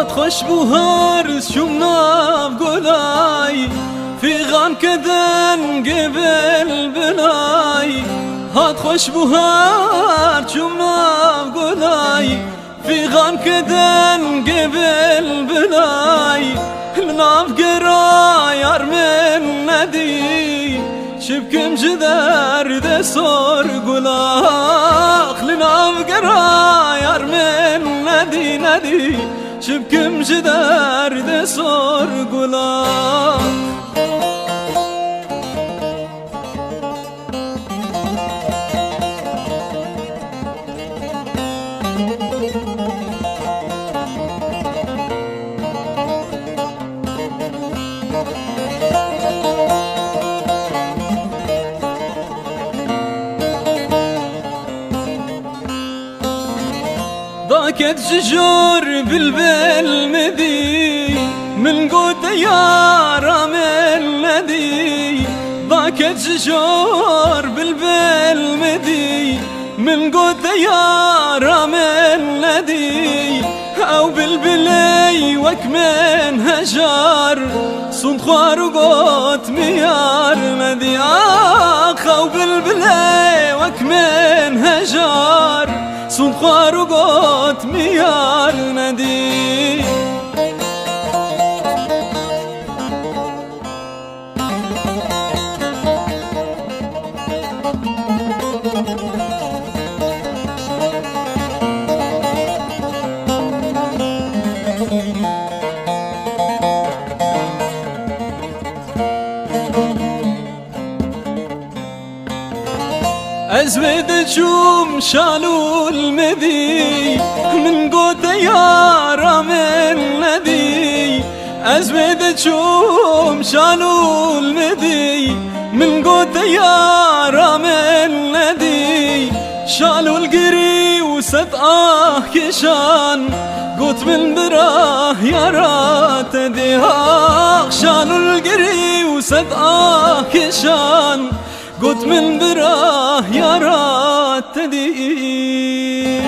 هات خوش بوهر شمناف قولاي في غان كدن قبل بلاي هات خوش بوهر شمناف قولاي في غان كدن قبل بلاي لناف قراير من ندي شبكم جذر دسور قلاخ لناف قراير من ندي شبكم جدار دسور قلاخ ضاكت شجور بالبل مدي من قوت يارا من ندي ضاكت شجور بالبل مدي من قوت يارا من ندي او بالبلي وكمن هجار صند خوار وقوت ميار مدي اخ او بالبلي وكمن هجار صند خوار وقوت ميار ندي أزود شوم شالو المدي من قوت يارا من ندي أزود شوم شالو المدي من قوت يارا من ندي شالو القري وسد كشان قوت من براه يارا تدي شالو القري وسد كشان قلت من براه يا رات تدي